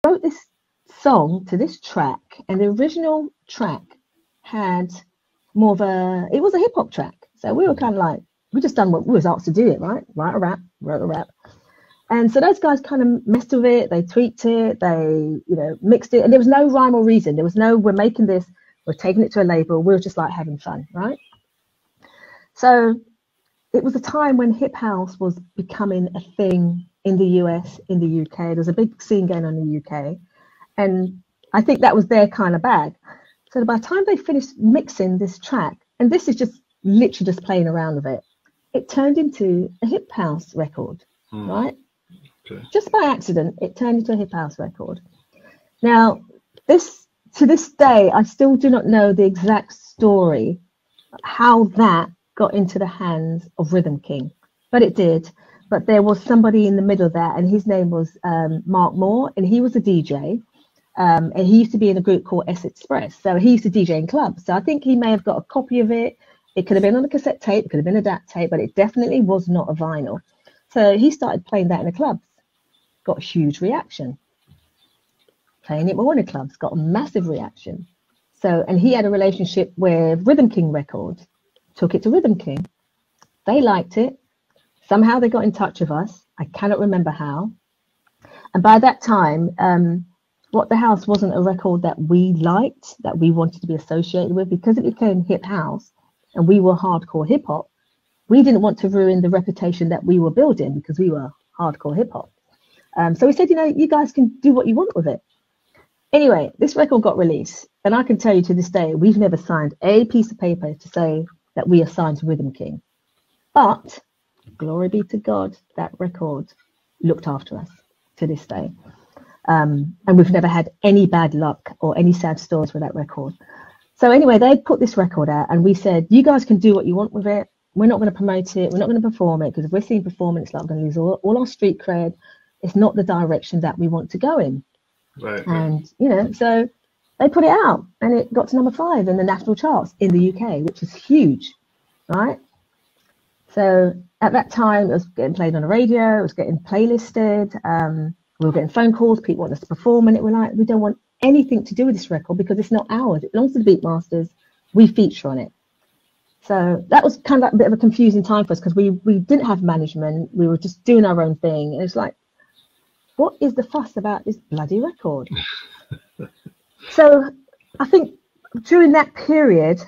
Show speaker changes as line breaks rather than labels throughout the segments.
wrote this song to this track, and the original track had more of it was a hip hop track. So we were kind of like, we just done what we was asked to do it, right? Write a rap, wrote a rap. And so those guys kind of messed with it, they tweaked it, they, mixed it, and there was no rhyme or reason. There was no, we're making this, we're taking it to a label, we were just like having fun, right? So it was a time when hip house was becoming a thing in the US, in the UK. There was a big scene going on in the UK. And I think that was their kind of bag. So by the time they finished mixing this track, and this is just literally just playing around with it, it turned into a hip house record, right? Okay. Just by accident, it turned into a hip house record. Now, to this day, I still do not know the exact story, how that got into the hands of Rhythm King, but it did. But there was somebody in the middle of that, and his name was Mark Moore, and he was a DJ, and he used to be in a group called S Express. So he used to DJ in clubs. So I think he may have got a copy of it. It could have been on a cassette tape, it could have been a DAT tape, but it definitely was not a vinyl. So he started playing that in the clubs, got a huge reaction. Playing it more in the clubs, got a massive reaction. So, and he had a relationship with Rhythm King Records, took it to Rhythm King. They liked it. Somehow they got in touch with us. I cannot remember how. And by that time, What the House wasn't a record that we liked, that we wanted to be associated with, because it became hip house and we were hardcore hip hop. We didn't want to ruin the reputation that we were building because we were hardcore hip hop. So we said, you guys can do what you want with it. Anyway, this record got released, and I can tell you to this day, we've never signed a piece of paper to say that we are signed to Rhythm King. But glory be to God, that record looked after us to this day. And we've never had any bad luck or any sad stories with that record. So anyway, they put this record out, and we said, you guys can do what you want with it. We're not going to promote it. We're not going to perform it, because if we're seeing performance, it's like we're going to lose all our street cred. It's not the direction that we want to go in.
Right.
And, so they put it out, and it got to number 5 in the national charts in the UK, which is huge, right? So at that time, it was getting played on the radio. It was getting playlisted. We were getting phone calls. People wanted us to perform, and it were like, we don't want anything to do with this record because it's not ours. It belongs to the Beatmasters. We feature on it. So that was kind of like a bit of a confusing time for us, because we didn't have management. We were just doing our own thing. And it's like, what is the fuss about this bloody record? So I think during that period,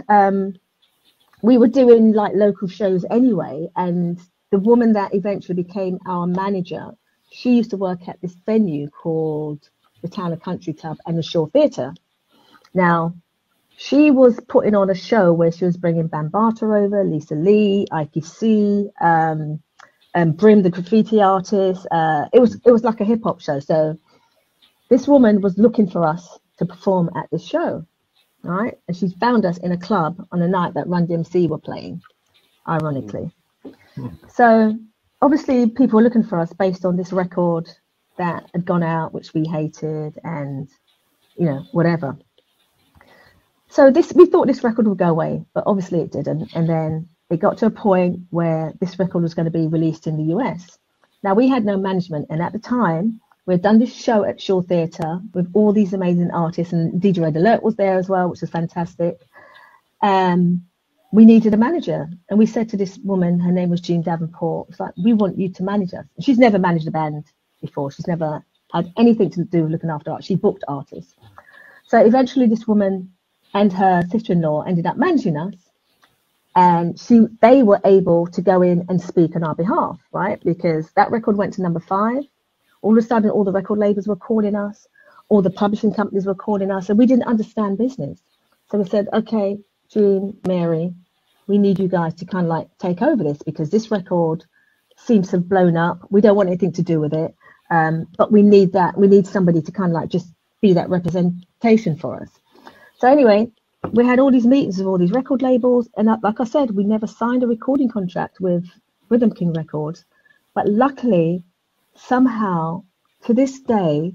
we were doing like local shows anyway. And the woman that eventually became our manager, she used to work at this venue called the Town and Country Club and the Shore Theatre. Now, she was putting on a show where she was bringing Bambata over, Lisa Lee, Ike C, Brim, the graffiti artist. It was like a hip hop show. So this woman was looking for us to perform at this show, right? And she found us in a club on a night that Run DMC were playing, ironically. So obviously people were looking for us based on this record that had gone out, which we hated, and whatever. So we thought this record would go away, but obviously it didn't. And then it got to a point where this record was going to be released in the US. Now, we had no management, and at the time, we'd done this show at Shore Theatre with all these amazing artists, and DJ Red Alert was there as well, which was fantastic. We needed a manager, and we said to this woman, her name was Jean Davenport, it's like, we want you to manage us. She's never managed a band before. She's never had anything to do with looking after art. She booked artists. So eventually this woman and her sister-in-law ended up managing us, and they were able to go in and speak on our behalf, right? Because that record went to number 5. All of a sudden, all the record labels were calling us, all the publishing companies were calling us, and we didn't understand business. So we said, okay, Jean, Mary, we need you guys to kind of like take over this, because this record seems to have blown up. We don't want anything to do with it, but we need somebody to kind of like just be that representation for us. So anyway, we had all these meetings with all these record labels, and like I said, we never signed a recording contract with Rhythm King Records. But luckily, somehow, to this day,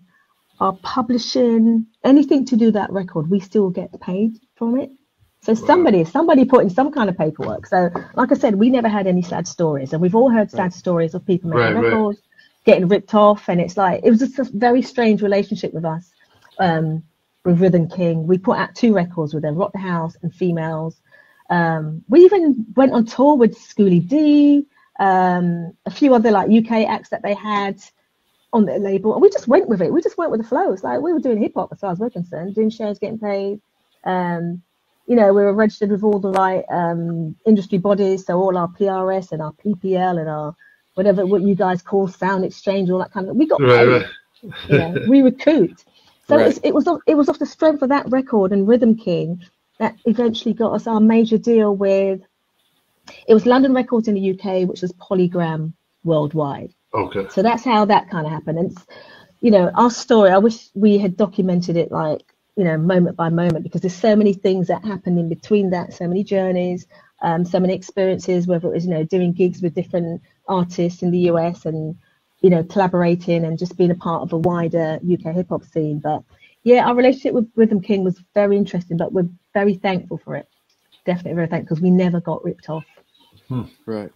our publishing, anything to do with that record, we still get paid from it. So somebody put in some kind of paperwork. So like I said, we never had any sad stories, and we've all heard sad stories of people making records getting ripped off, and it's like it was just a very strange relationship with us. With Rhythm King, we put out 2 records with them, Rock the House and Females. We even went on tour with Schoolie D, a few other like UK acts that they had on their label, and we just went with it. We just went with the flow. It's like we were doing hip hop as far as we're concerned, doing shows, getting paid. You know, we were registered with all the right industry bodies, so all our PRS and our PPL and our whatever what you guys call Sound Exchange, all that kind of. We got paid.
Right.
You know, we recouped. So
Right.
it was off the strength of that record and Rhythm King that eventually got us our major deal with. It was London Records in the UK, which was Polygram worldwide.
Okay.
So that's how that kind of happened. And you know, our story. I wish we had documented it like, you know, moment by moment, because there's so many things that happen in between that, so many journeys, so many experiences, whether it was, you know, doing gigs with different artists in the US and, you know, collaborating and just being a part of a wider UK hip hop scene. But yeah, our relationship with Rhythm King was very interesting, but we're very thankful for it. Definitely very thankful, because we never got ripped off.
Right.